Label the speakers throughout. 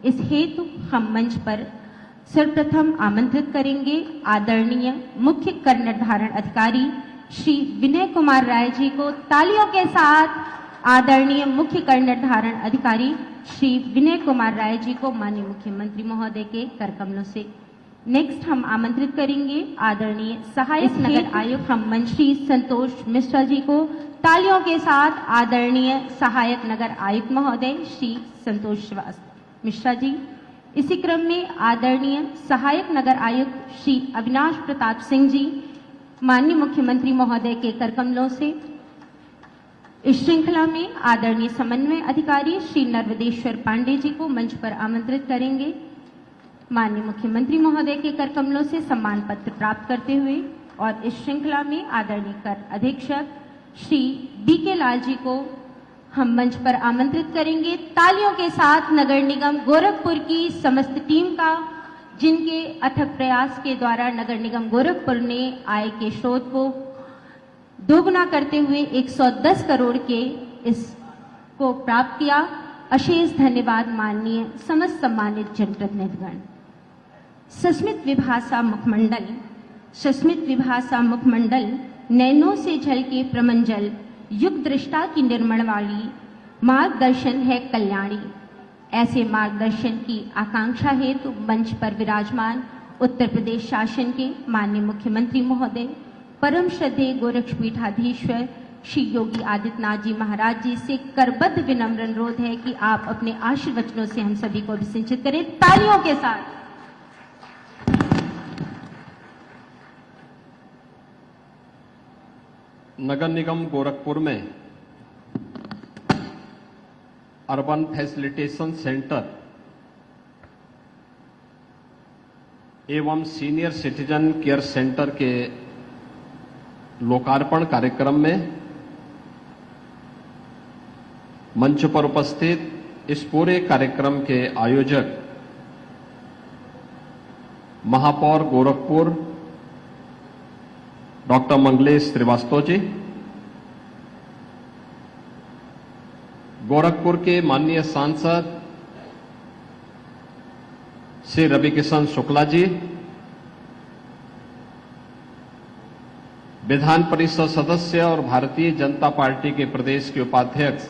Speaker 1: इस हेतु हम मंच पर सर्वप्रथम आमंत्रित करेंगे आदरणीय मुख्य कर निर्धारण अधिकारी श्री विनय कुमार राय जी को। तालियों के साथ आदरणीय मुख्य कर निर्धारण अधिकारी श्री विनय कुमार राय जी को माननीय मुख्यमंत्री महोदय के कर कमलों से। नेक्स्ट हम आमंत्रित करेंगे आदरणीय सहायक नगर आयुक्त हम मंच श्री संतोष मिश्रा जी को। तालियों के साथ आदरणीय सहायक नगर आयुक्त महोदय श्री संतोष मिश्रा जी। इसी क्रम में आदरणीय सहायक नगर आयुक्त श्री अविनाश प्रताप सिंह जी माननीय मुख्यमंत्री महोदय के कर कमलों से। इस श्रृंखला में आदरणीय समन्वय अधिकारी श्री नर्वदेश्वर पांडे जी को मंच पर आमंत्रित करेंगे माननीय मुख्यमंत्री महोदय के कर कमलों से सम्मान पत्र प्राप्त करते हुए। और इस श्रृंखला में आदरणीय कर अधीक्षक श्री बीके लाल जी को हम मंच पर आमंत्रित करेंगे। तालियों के साथ नगर निगम गोरखपुर की समस्त टीम का, जिनके अथक प्रयास के द्वारा नगर निगम गोरखपुर ने आय के स्रोत को दोगुना करते हुए 110 करोड़ के इसको प्राप्त किया। अशेष धन्यवाद माननीय समस्त सम्मानित जनप्रतिनिधिगण। सस्मित विभाषा मुखमंडल नैनों से झल के प्रमंजल युग दृष्टा की निर्मण वाली मार्गदर्शन है कल्याणी। ऐसे मार्गदर्शन की आकांक्षा हेतु मंच पर विराजमान उत्तर प्रदेश शासन के माननीय मुख्यमंत्री महोदय परम श्रद्धेय गोरक्षपीठाधीश्वर श्री योगी आदित्यनाथ जी महाराज जी से करबद्ध विनम्र अनुरोध है कि आप अपने आशीर्वचनों से हम सभी को अभिसिंचित करें। तालियों के साथ।
Speaker 2: नगर निगम गोरखपुर में अर्बन फैसिलिटेशन सेंटर एवं सीनियर सिटीजन केयर सेंटर के लोकार्पण कार्यक्रम में मंच पर उपस्थित इस पूरे कार्यक्रम के आयोजक महापौर गोरखपुर डॉक्टर मंगलेश श्रीवास्तव जी, गोरखपुर के माननीय सांसद श्री रवि किशन शुक्ला जी, विधान परिषद सदस्य और भारतीय जनता पार्टी के प्रदेश के उपाध्यक्ष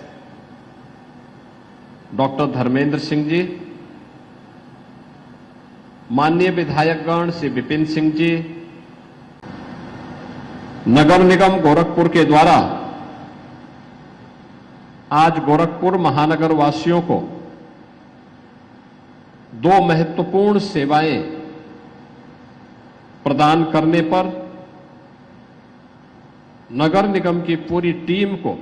Speaker 2: डॉक्टर धर्मेंद्र सिंह जी, माननीय विधायकगण श्री विपिन सिंह जी, नगर निगम गोरखपुर के द्वारा आज गोरखपुर महानगर वासियों को दो महत्वपूर्ण सेवाएं प्रदान करने पर नगर निगम की पूरी टीम को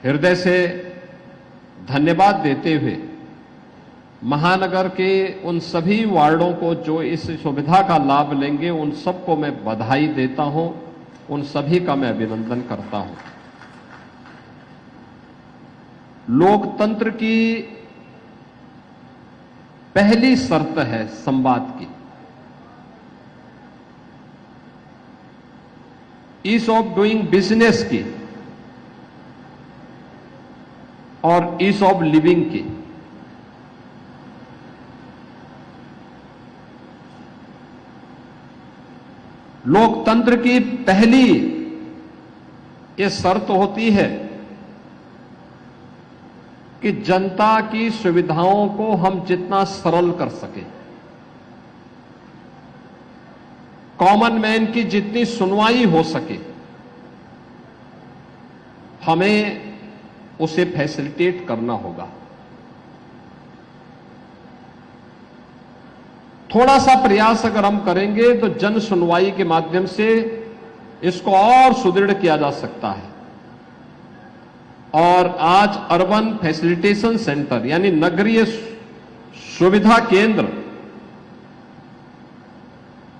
Speaker 2: हृदय से धन्यवाद देते हुए महानगर के उन सभी वार्डों को जो इस सुविधा का लाभ लेंगे उन सबको मैं बधाई देता हूं, उन सभी का मैं अभिनंदन करता हूं। लोकतंत्र की पहली शर्त है संवाद की। ईज ऑफ डूइंग बिजनेस की और ईज ऑफ लिविंग की। लोकतंत्र की पहली ये शर्त होती है कि जनता की सुविधाओं को हम जितना सरल कर सके, कॉमन मैन की जितनी सुनवाई हो सके, हमें उसे फैसिलिटेट करना होगा। थोड़ा सा प्रयास अगर हम करेंगे तो जन सुनवाई के माध्यम से इसको और सुदृढ़ किया जा सकता है। और आज अर्बन फैसिलिटेशन सेंटर यानी नगरीय सुविधा केंद्र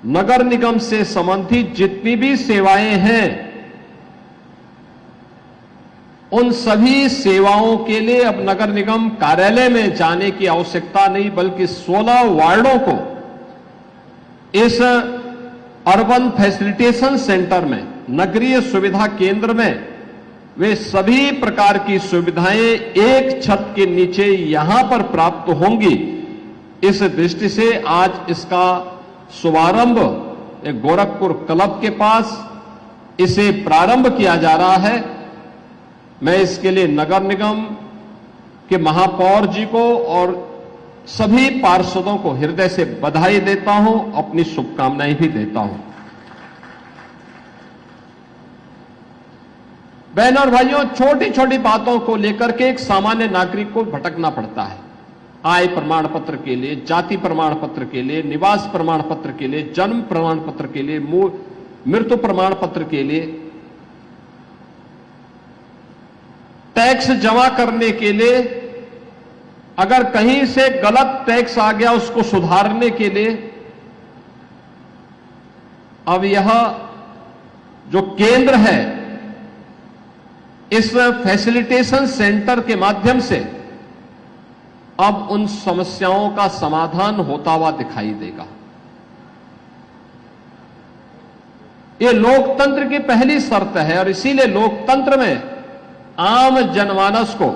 Speaker 2: नगर निगम से संबंधित जितनी भी सेवाएं हैं उन सभी सेवाओं के लिए अब नगर निगम कार्यालय में जाने की आवश्यकता नहीं, बल्कि 16 वार्डों को इस अर्बन फैसिलिटेशन सेंटर में, नगरीय सुविधा केंद्र में वे सभी प्रकार की सुविधाएं एक छत के नीचे यहां पर प्राप्त होंगी। इस दृष्टि से आज इसका शुभारंभ एक गोरखपुर क्लब के पास इसे प्रारंभ किया जा रहा है। मैं इसके लिए नगर निगम के महापौर जी को और सभी पार्षदों को हृदय से बधाई देता हूं, अपनी शुभकामनाएं भी देता हूं। बहनों और भाइयों, छोटी छोटी बातों को लेकर के एक सामान्य नागरिक को भटकना पड़ता है। आय प्रमाण पत्र के लिए, जाति प्रमाण पत्र के लिए, निवास प्रमाण पत्र के लिए, जन्म प्रमाण पत्र के लिए, मृत्यु प्रमाण पत्र के लिए, टैक्स जमा करने के लिए, अगर कहीं से गलत टैक्स आ गया उसको सुधारने के लिए। अब यह जो केंद्र है, इस फैसिलिटेशन सेंटर के माध्यम से अब उन समस्याओं का समाधान होता हुआ दिखाई देगा। यह लोकतंत्र की पहली शर्त है और इसीलिए लोकतंत्र में आम जनमानस को,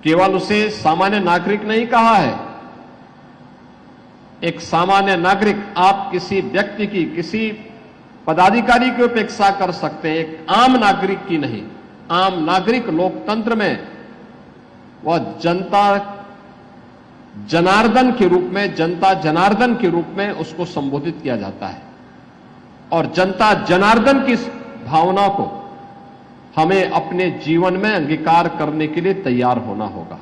Speaker 2: केवल उसे सामान्य नागरिक नहीं कहा है। एक सामान्य नागरिक, आप किसी व्यक्ति की, किसी पदाधिकारी की उपेक्षा कर सकते हैं, एक आम नागरिक की नहीं। आम नागरिक लोकतंत्र में वह जनता जनार्दन के रूप में, जनता जनार्दन के रूप में उसको संबोधित किया जाता है। और जनता जनार्दन की भावना को हमें अपने जीवन में अंगीकार करने के लिए तैयार होना होगा।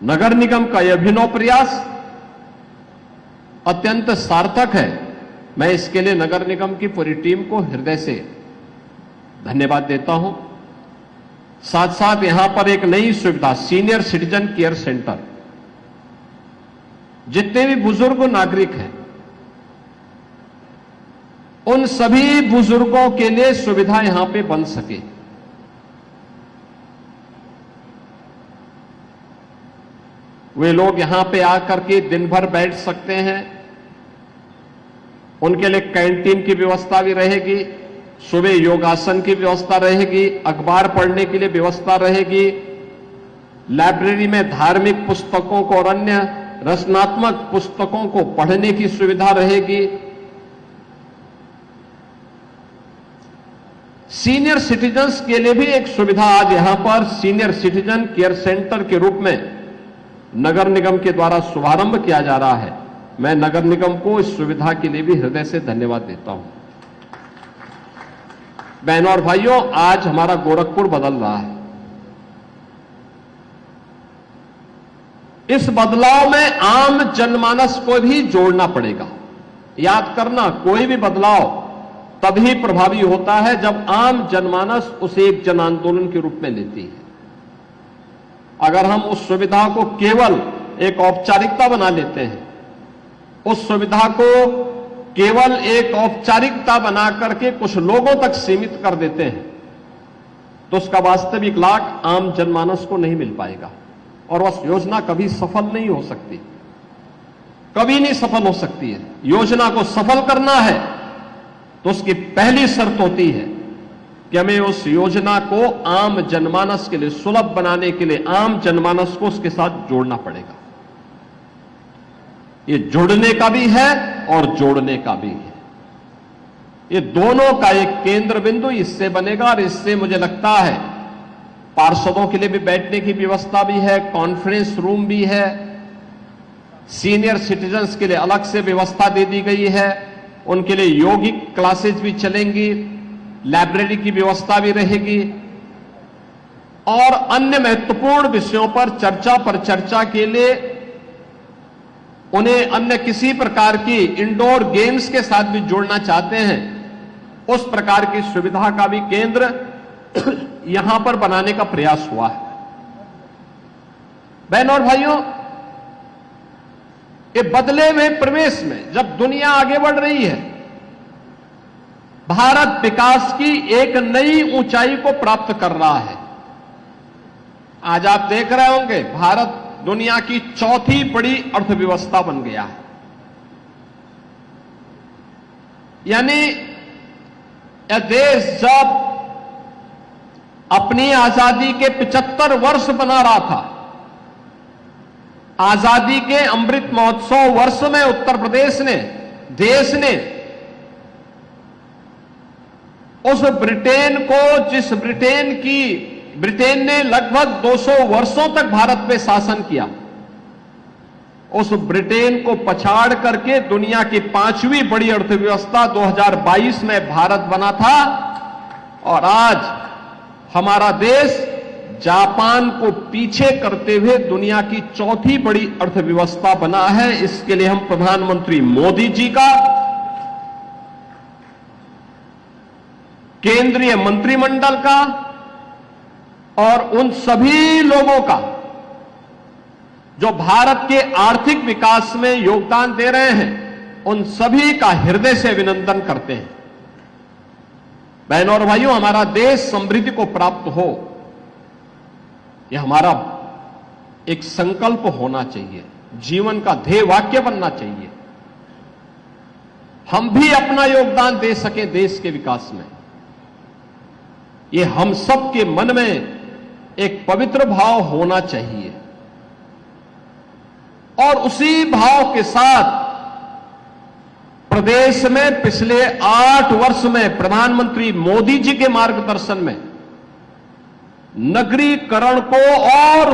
Speaker 2: नगर निगम का यह अभिनव प्रयास अत्यंत सार्थक है। मैं इसके लिए नगर निगम की पूरी टीम को हृदय से धन्यवाद देता हूं। साथ साथ यहां पर एक नई सुविधा, सीनियर सिटीजन केयर सेंटर, जितने भी बुजुर्ग नागरिक हैं उन सभी बुजुर्गों के लिए सुविधा यहां पे बन सके। वे लोग यहां पे आकर के दिन भर बैठ सकते हैं। उनके लिए कैंटीन की व्यवस्था भी रहेगी, सुबह योगासन की व्यवस्था रहेगी, अखबार पढ़ने के लिए व्यवस्था रहेगी, लाइब्रेरी में धार्मिक पुस्तकों को और अन्य रचनात्मक पुस्तकों को पढ़ने की सुविधा रहेगी। सीनियर सिटीजन्स के लिए भी एक सुविधा आज यहां पर सीनियर सिटीजन केयर सेंटर के रूप में नगर निगम के द्वारा शुभारंभ किया जा रहा है। मैं नगर निगम को इस सुविधा के लिए भी हृदय से धन्यवाद देता हूं। बहनों और भाइयों, आज हमारा गोरखपुर बदल रहा है। इस बदलाव में आम जनमानस को भी जोड़ना पड़ेगा। याद करना, कोई भी बदलाव तभी प्रभावी होता है जब आम जनमानस उसे एक जन आंदोलन के रूप में लेती है। अगर हम उस सुविधा को केवल एक औपचारिकता बना लेते हैं, उस सुविधा को केवल एक औपचारिकता बना करके कुछ लोगों तक सीमित कर देते हैं, तो उसका वास्तविक लाभ आम जनमानस को नहीं मिल पाएगा और वह योजना कभी सफल नहीं हो सकती, कभी नहीं सफल हो सकती है। योजना को सफल करना है तो उसकी पहली शर्त होती है कि हमें उस योजना को आम जनमानस के लिए सुलभ बनाने के लिए आम जनमानस को उसके साथ जोड़ना पड़ेगा। ये जुड़ने का भी है और जोड़ने का भी है। ये दोनों का एक केंद्र बिंदु इससे बनेगा और इससे मुझे लगता है पार्षदों के लिए भी बैठने की व्यवस्था भी है, कॉन्फ्रेंस रूम भी है, सीनियर सिटीजन्स के लिए अलग से व्यवस्था दे दी गई है, उनके लिए योगिक क्लासेज भी चलेंगी, लाइब्रेरी की व्यवस्था भी रहेगी और अन्य महत्वपूर्ण विषयों पर चर्चा के लिए उन्हें अन्य किसी प्रकार की इंडोर गेम्स के साथ भी जोड़ना चाहते हैं, उस प्रकार की सुविधा का भी केंद्र यहां पर बनाने का प्रयास हुआ है। बहनों और भाइयों, ये बदले हुए प्रवेश में जब दुनिया आगे बढ़ रही है, भारत विकास की एक नई ऊंचाई को प्राप्त कर रहा है। आज आप देख रहे होंगे भारत दुनिया की चौथी बड़ी अर्थव्यवस्था बन गया है। यानी यह देश जब अपनी आजादी के 75 वर्ष बना रहा था, आजादी के अमृत महोत्सव वर्ष में उत्तर प्रदेश ने, देश ने उस ब्रिटेन को, जिस ब्रिटेन ने लगभग 200 वर्षों तक भारत पे शासन किया, उस ब्रिटेन को पछाड़ करके दुनिया की 5वीं बड़ी अर्थव्यवस्था 2022 में भारत बना था। और आज हमारा देश जापान को पीछे करते हुए दुनिया की 4थी बड़ी अर्थव्यवस्था बना है। इसके लिए हम प्रधानमंत्री मोदी जी का, केंद्रीय मंत्रिमंडल का और उन सभी लोगों का जो भारत के आर्थिक विकास में योगदान दे रहे हैं, उन सभी का हृदय से अभिनंदन करते हैं। बहनों और भाइयों, हमारा देश समृद्धि को प्राप्त हो, यह हमारा एक संकल्प होना चाहिए, जीवन का ध्येय वाक्य बनना चाहिए। हम भी अपना योगदान दे सकें देश के विकास में, यह हम सबके मन में एक पवित्र भाव होना चाहिए। और उसी भाव के साथ प्रदेश में पिछले 8 वर्ष में प्रधानमंत्री मोदी जी के मार्गदर्शन में नगरीकरण को और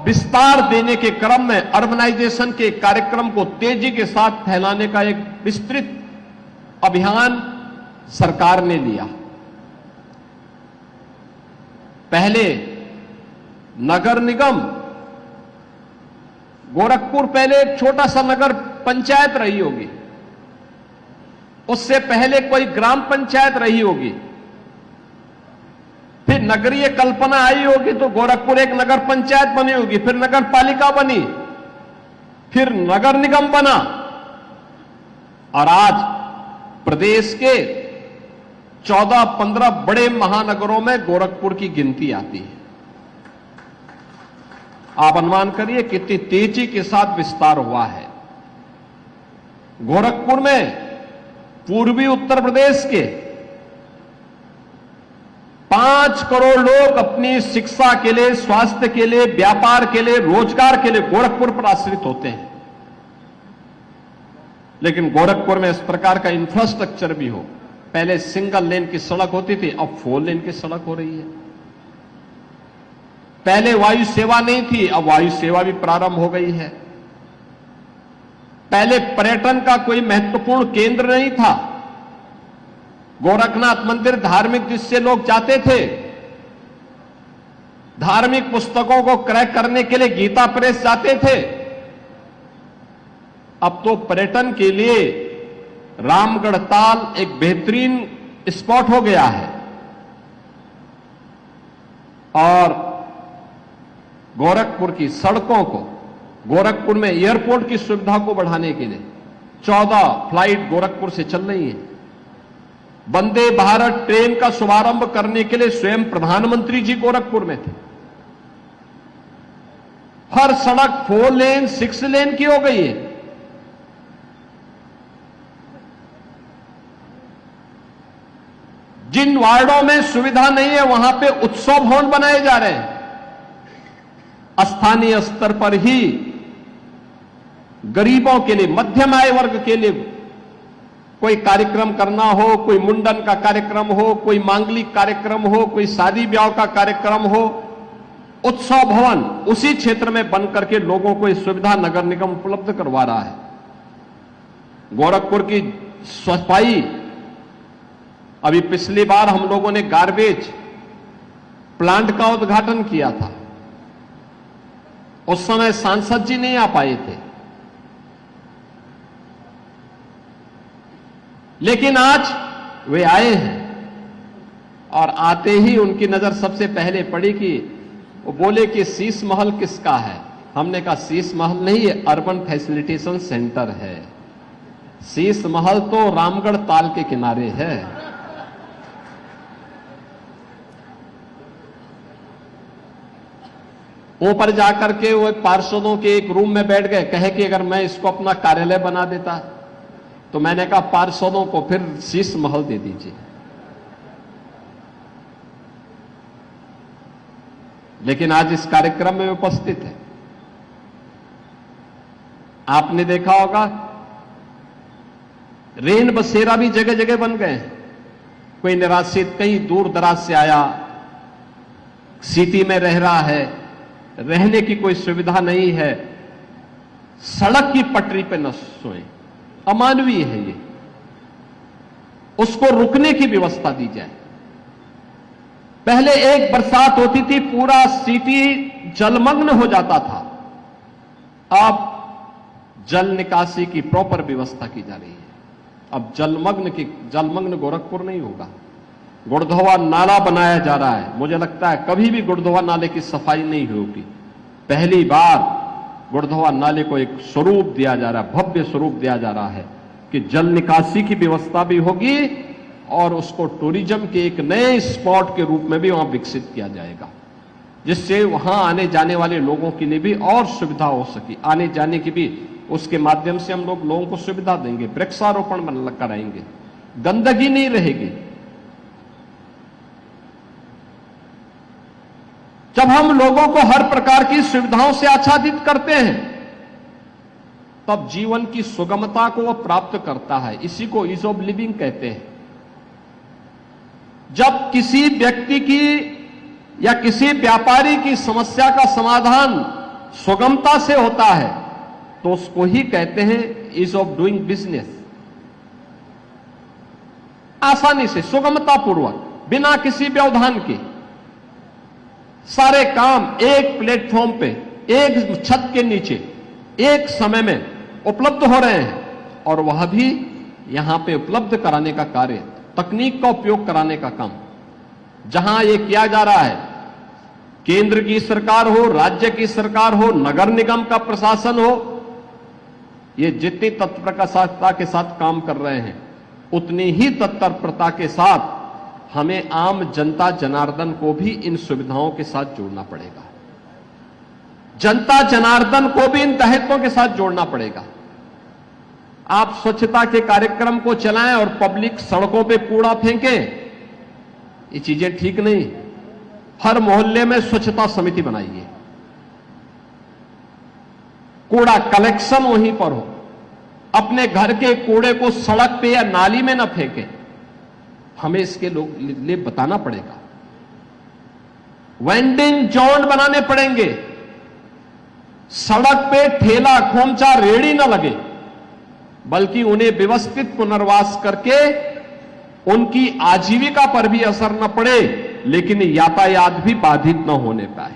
Speaker 2: विस्तार देने के क्रम में अर्बनाइजेशन के कार्यक्रम को तेजी के साथ फैलाने का एक विस्तृत अभियान सरकार ने लिया। पहले नगर निगम, गोरखपुर पहले एक छोटा सा नगर पंचायत रही होगी, उससे पहले कोई ग्राम पंचायत रही होगी, फिर नगरीय कल्पना आई होगी तो गोरखपुर एक नगर पंचायत बनी होगी, फिर नगर पालिका बनी, फिर नगर निगम बना और आज प्रदेश के 14-15 बड़े महानगरों में गोरखपुर की गिनती आती है। आप अनुमान करिए कितनी तेजी के साथ विस्तार हुआ है। गोरखपुर में पूर्वी उत्तर प्रदेश के 5 करोड़ लोग अपनी शिक्षा के लिए, स्वास्थ्य के लिए, व्यापार के लिए, रोजगार के लिए गोरखपुर पर आश्रित होते हैं। लेकिन गोरखपुर में इस प्रकार का इंफ्रास्ट्रक्चर भी हो, पहले सिंगल लेन की सड़क होती थी, अब 4 लेन की सड़क हो रही है। पहले वायु सेवा नहीं थी, अब वायु सेवा भी प्रारंभ हो गई है। पहले पर्यटन का कोई महत्वपूर्ण केंद्र नहीं था। गोरखनाथ मंदिर धार्मिक जिससे लोग जाते थे, धार्मिक पुस्तकों को क्रय करने के लिए गीता प्रेस जाते थे, अब तो पर्यटन के लिए रामगढ़ ताल एक बेहतरीन स्पॉट हो गया है। और गोरखपुर की सड़कों को, गोरखपुर में एयरपोर्ट की सुविधा को बढ़ाने के लिए 14 फ्लाइट गोरखपुर से चल रही है। वंदे भारत ट्रेन का शुभारंभ करने के लिए स्वयं प्रधानमंत्री जी गोरखपुर में थे। हर सड़क 4 लेन, 6 लेन की हो गई है। जिन वार्डों में सुविधा नहीं है वहां पे उत्सव भवन बनाए जा रहे हैं। स्थानीय स्तर पर ही गरीबों के लिए, मध्यम आय वर्ग के लिए कोई कार्यक्रम करना हो, कोई मुंडन का कार्यक्रम हो, कोई मांगलिक कार्यक्रम हो, कोई शादी ब्याह का कार्यक्रम हो, उत्सव भवन उसी क्षेत्र में बन करके लोगों को इस सुविधा नगर निगम उपलब्ध करवा रहा है। गोरखपुर की सफाई, अभी पिछली बार हम लोगों ने गार्बेज प्लांट का उद्घाटन किया था, उस समय सांसद जी नहीं आ पाए थे, लेकिन आज वे आए हैं और आते ही उनकी नजर सबसे पहले पड़ी कि वो बोले कि शीश महल किसका है। हमने कहा शीश महल नहीं, ये अर्बन फैसिलिटेशन सेंटर है। शीश महल तो रामगढ़ ताल के किनारे है। ऊपर जाकर के वो पार्षदों के एक रूम में बैठ गए, कहे कि अगर मैं इसको अपना कार्यालय बना देता, तो मैंने कहा पार्षदों को फिर शीश महल दे दीजिए। लेकिन आज इस कार्यक्रम में उपस्थित है। आपने देखा होगा रेन बसेरा भी जगह जगह बन गए हैं। कोई निराश्रित कहीं दूर दराज से आया, सिटी में रह रहा है, रहने की कोई सुविधा नहीं है, सड़क की पटरी पे न सोए, अमानवीय है ये। उसको रुकने की व्यवस्था दी जाए। पहले एक बरसात होती थी, पूरा सिटी जलमग्न हो जाता था। अब जल निकासी की प्रॉपर व्यवस्था की जा रही है। अब जलमग्न गोरखपुर नहीं होगा। गुड़धोवा नाला बनाया जा रहा है। मुझे लगता है कभी भी गुड़धोवा नाले की सफाई नहीं होगी। पहली बार गुड़धोवा नाले को एक स्वरूप दिया जा रहा है, भव्य स्वरूप दिया जा रहा है कि जल निकासी की व्यवस्था भी होगी और उसको टूरिज्म के एक नए स्पॉट के रूप में भी वहां विकसित किया जाएगा, जिससे वहां आने जाने वाले लोगों के लिए भी और सुविधा हो सके। आने जाने की भी उसके माध्यम से हम लोगों को सुविधा देंगे, वृक्षारोपण कराएंगे, गंदगी नहीं रहेगी। जब हम लोगों को हर प्रकार की सुविधाओं से आच्छादित करते हैं, तब जीवन की सुगमता को वह प्राप्त करता है। इसी को ईज ऑफ लिविंग कहते हैं। जब किसी व्यक्ति की या किसी व्यापारी की समस्या का समाधान सुगमता से होता है, तो उसको ही कहते हैं ईज ऑफ डूइंग बिजनेस। आसानी से, सुगमता पूर्वक, बिना किसी व्यवधान के सारे काम एक प्लेटफॉर्म पे, एक छत के नीचे, एक समय में उपलब्ध हो रहे हैं। और वह भी यहां पे उपलब्ध कराने का कार्य, तकनीक का उपयोग कराने का काम जहां यह किया जा रहा है, केंद्र की सरकार हो, राज्य की सरकार हो, नगर निगम का प्रशासन हो, ये जितनी तत्परता के साथ काम कर रहे हैं, उतनी ही तत्परता के साथ हमें आम जनता जनार्दन को भी इन सुविधाओं के साथ जोड़ना पड़ेगा। जनता जनार्दन को भी इन दायित्वों के साथ जोड़ना पड़ेगा। आप स्वच्छता के कार्यक्रम को चलाएं और पब्लिक सड़कों पे कूड़ा फेंके, ये चीजें ठीक नहीं। हर मोहल्ले में स्वच्छता समिति बनाइए, कूड़ा कलेक्शन वहीं पर हो। अपने घर के कूड़े को सड़क पे या नाली में न फेंके, हमें इसके लिए बताना पड़ेगा। वेंडिंग जोन बनाने पड़ेंगे, सड़क पे ठेला खोमचा रेड़ी न लगे, बल्कि उन्हें व्यवस्थित पुनर्वास करके उनकी आजीविका पर भी असर न पड़े, लेकिन यातायात भी बाधित न होने पाए।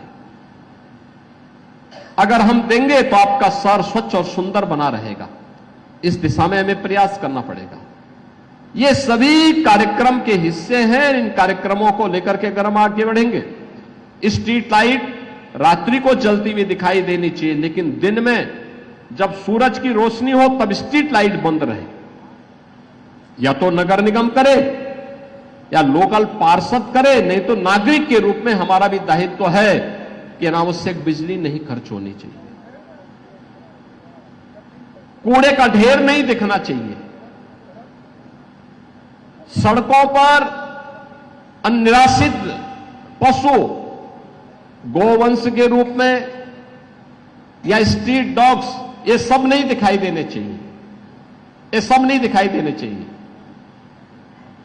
Speaker 2: अगर हम देंगे तो आपका शहर स्वच्छ और सुंदर बना रहेगा। इस दिशा में हमें प्रयास करना पड़ेगा। ये सभी कार्यक्रम के हिस्से हैं। इन कार्यक्रमों को लेकर के अगर हम आगे बढ़ेंगे, स्ट्रीट लाइट रात्रि को जलती हुई दिखाई देनी चाहिए, लेकिन दिन में जब सूरज की रोशनी हो तब स्ट्रीट लाइट बंद रहे। या तो नगर निगम करे या लोकल पार्षद करे, नहीं तो नागरिक के रूप में हमारा भी दायित्व है कि अनावश्यक बिजली नहीं खर्च होनी चाहिए, कूड़े का ढेर नहीं दिखना चाहिए, सड़कों पर अनिराश्रित पशु गोवंश के रूप में या स्ट्रीट डॉग्स, ये सब नहीं दिखाई देने चाहिए। ये सब नहीं दिखाई देने चाहिए।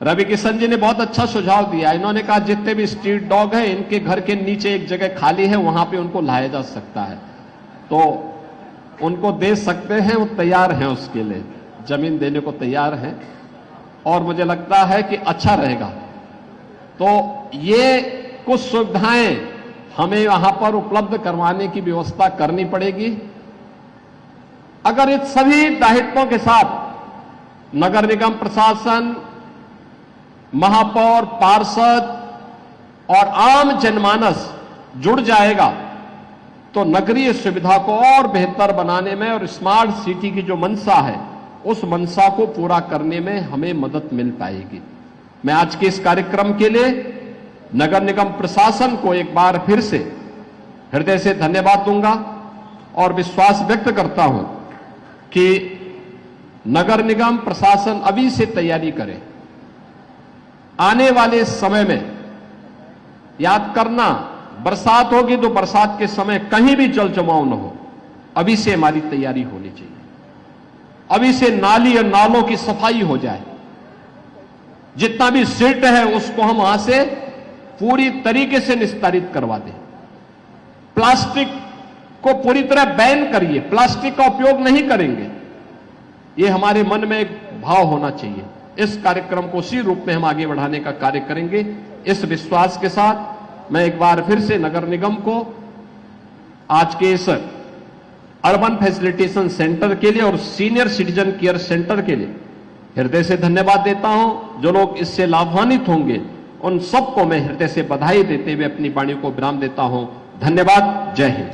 Speaker 2: रवि किशन जी ने बहुत अच्छा सुझाव दिया। इन्होंने कहा जितने भी स्ट्रीट डॉग हैं, इनके घर के नीचे एक जगह खाली है, वहां पे उनको लाया जा सकता है, तो उनको दे सकते हैं। वो तैयार हैं, उसके लिए जमीन देने को तैयार हैं, और मुझे लगता है कि अच्छा रहेगा। तो ये कुछ सुविधाएं हमें वहां पर उपलब्ध करवाने की व्यवस्था करनी पड़ेगी। अगर इस सभी दायित्वों के साथ नगर निगम प्रशासन, महापौर, पार्षद और आम जनमानस जुड़ जाएगा, तो नगरीय सुविधा को और बेहतर बनाने में और स्मार्ट सिटी की जो मंशा है, उस मंशा को पूरा करने में हमें मदद मिल पाएगी। मैं आज के इस कार्यक्रम के लिए नगर निगम प्रशासन को एक बार फिर से हृदय से धन्यवाद दूंगा और विश्वास व्यक्त करता हूं कि नगर निगम प्रशासन अभी से तैयारी करे। आने वाले समय में याद करना, बरसात होगी तो बरसात के समय कहीं भी जल जमाव न हो, अभी से हमारी तैयारी होनी चाहिए। अभी से नाली और नालों की सफाई हो जाए, जितना भी सिल्ट है उसको हम वहां से पूरी तरीके से निस्तारित करवा दें। प्लास्टिक को पूरी तरह बैन करिए, प्लास्टिक का उपयोग नहीं करेंगे, ये हमारे मन में एक भाव होना चाहिए। इस कार्यक्रम को उसी रूप में हम आगे बढ़ाने का कार्य करेंगे। इस विश्वास के साथ मैं एक बार फिर से नगर निगम को आज के इस अर्बन फैसिलिटेशन सेंटर के लिए और सीनियर सिटीजन केयर सेंटर के लिए हृदय से धन्यवाद देता हूं। जो लोग इससे लाभान्वित होंगे उन सबको मैं हृदय से बधाई देते हुए अपनी वाणी को विराम देता हूं। धन्यवाद। जय हिंद।